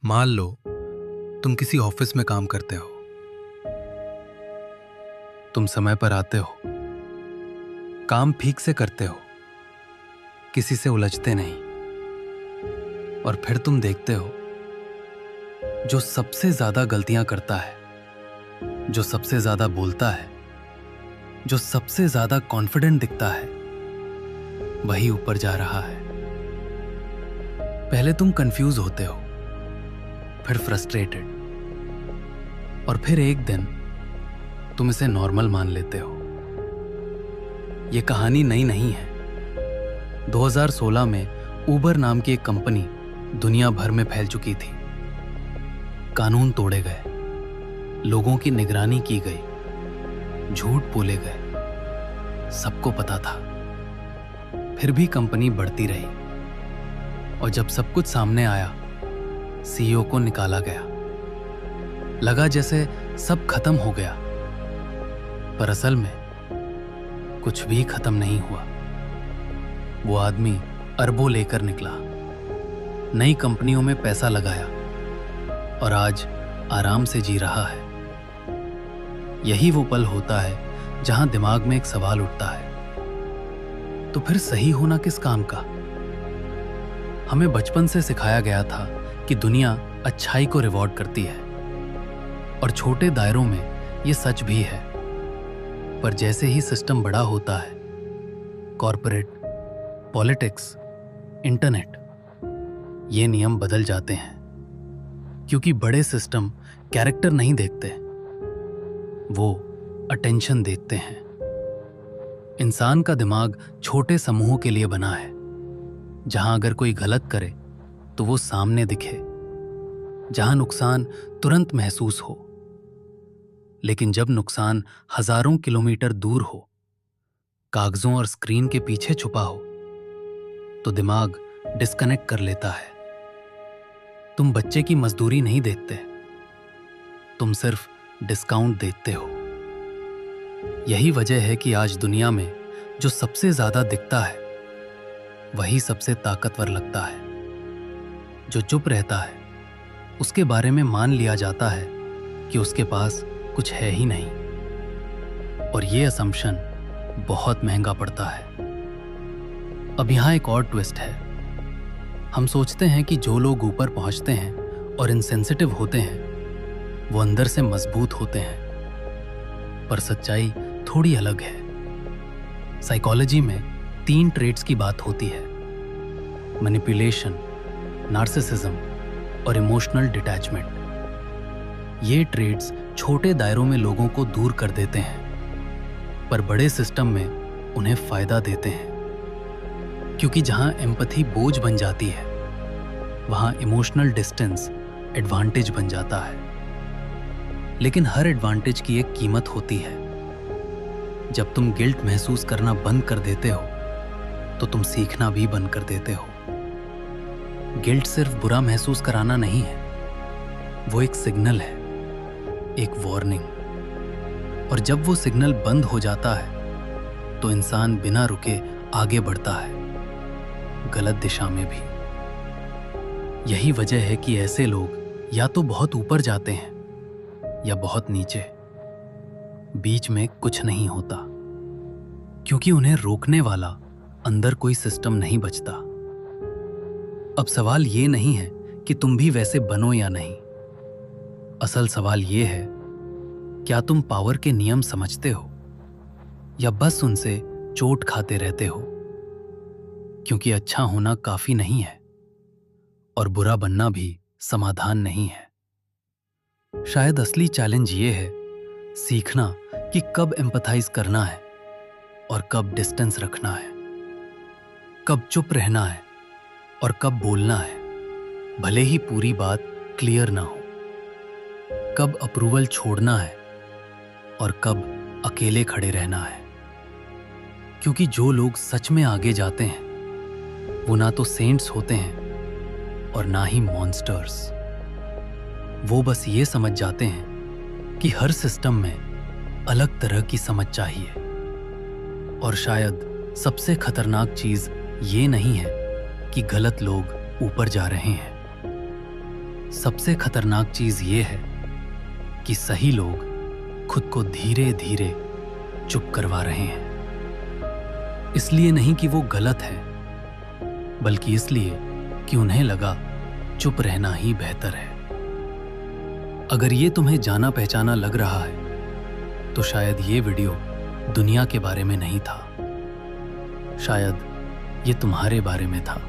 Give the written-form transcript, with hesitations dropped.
मान लो तुम किसी ऑफिस में काम करते हो। तुम समय पर आते हो, काम ठीक से करते हो, किसी से उलझते नहीं। और फिर तुम देखते हो जो सबसे ज्यादा गलतियां करता है, जो सबसे ज्यादा बोलता है, जो सबसे ज्यादा कॉन्फिडेंट दिखता है, वही ऊपर जा रहा है। पहले तुम कंफ्यूज होते हो, फिर फ्रस्ट्रेटेड, और फिर एक दिन तुम इसे नॉर्मल मान लेते हो। यह कहानी नई नहीं है। 2016 में उबर नाम की एक कंपनी दुनिया भर में फैल चुकी थी। कानून तोड़े गए, लोगों की निगरानी की गई, झूठ बोले गए, सबको पता था। फिर भी कंपनी बढ़ती रही, और जब सब कुछ सामने आया, सीईओ को निकाला गया। लगा जैसे सब खत्म हो गया, पर असल में कुछ भी खत्म नहीं हुआ। वो आदमी अरबों लेकर निकला, नई कंपनियों में पैसा लगाया, और आज आराम से जी रहा है। यही वो पल होता है जहां दिमाग में एक सवाल उठता है, तो फिर सही होना किस काम का? हमें बचपन से सिखाया गया था कि दुनिया अच्छाई को रिवॉर्ड करती है, और छोटे दायरों में ये सच भी है। पर जैसे ही सिस्टम बड़ा होता है, कॉर्पोरेट, पॉलिटिक्स, इंटरनेट, ये नियम बदल जाते हैं। क्योंकि बड़े सिस्टम कैरेक्टर नहीं देखते, वो अटेंशन देखते हैं। इंसान का दिमाग छोटे समूहों के लिए बना है, जहां अगर कोई गलत करे तो वो सामने दिखे, जहां नुकसान तुरंत महसूस हो। लेकिन जब नुकसान हजारों किलोमीटर दूर हो, कागजों और स्क्रीन के पीछे छुपा हो, तो दिमाग डिस्कनेक्ट कर लेता है। तुम बच्चे की मजदूरी नहीं देखते, तुम सिर्फ डिस्काउंट देखते हो। यही वजह है कि आज दुनिया में जो सबसे ज्यादा दिखता है, वही सबसे ताकतवर लगता है। जो चुप रहता है, उसके बारे में मान लिया जाता है कि उसके पास कुछ है ही नहीं। और ये असम्पशन बहुत महंगा पड़ता है। अब यहां एक और ट्विस्ट है। हम सोचते हैं कि जो लोग ऊपर पहुंचते हैं और इनसेंसिटिव होते हैं, वो अंदर से मजबूत होते हैं। पर सच्चाई थोड़ी अलग है। साइकोलॉजी में 3 ट्रेट्स की बात होती है: मैनिपुलेशन, नार्सिसिज्म और इमोशनल डिटैचमेंट। ये ट्रेट्स छोटे दायरों में लोगों को दूर कर देते हैं, पर बड़े सिस्टम में उन्हें फायदा देते हैं। क्योंकि जहां एम्पैथी बोझ बन जाती है, वहां इमोशनल डिस्टेंस एडवांटेज बन जाता है। लेकिन हर एडवांटेज की एक कीमत होती है। जब तुम गिल्ट महसूस करना बंद कर देते हो, तो तुम सीखना भी बंद कर देते हो। गिल्ट सिर्फ बुरा महसूस कराना नहीं है, वो एक सिग्नल है, एक वार्निंग। और जब वो सिग्नल बंद हो जाता है, तो इंसान बिना रुके आगे बढ़ता है, गलत दिशा में भी। यही वजह है कि ऐसे लोग या तो बहुत ऊपर जाते हैं या बहुत नीचे। बीच में कुछ नहीं होता, क्योंकि उन्हें रोकने वाला अंदर कोई सिस्टम नहीं बचता। अब सवाल ये नहीं है कि तुम भी वैसे बनो या नहीं। असल सवाल ये है, क्या तुम पावर के नियम समझते हो, या बस उनसे चोट खाते रहते हो? क्योंकि अच्छा होना काफी नहीं है, और बुरा बनना भी समाधान नहीं है। शायद असली चैलेंज ये है, सीखना कि कब एम्पैथाइज करना है और कब डिस्टेंस रखना है, कब चुप रहना है और कब बोलना है, भले ही पूरी बात क्लियर ना हो, कब अप्रूवल छोड़ना है और कब अकेले खड़े रहना है। क्योंकि जो लोग सच में आगे जाते हैं, वो ना तो सेंट्स होते हैं और ना ही मॉन्स्टर्स। वो बस ये समझ जाते हैं कि हर सिस्टम में अलग तरह की समझ चाहिए। और शायद सबसे खतरनाक चीज ये नहीं है कि गलत लोग ऊपर जा रहे हैं, सबसे खतरनाक चीज ये है कि सही लोग खुद को धीरे धीरे चुप करवा रहे हैं। इसलिए नहीं कि वो गलत है, बल्कि इसलिए कि उन्हें लगा चुप रहना ही बेहतर है। अगर ये तुम्हें जाना पहचाना लग रहा है तो शायद ये वीडियो दुनिया के बारे में नहीं था, शायद ये तुम्हारे बारे में था।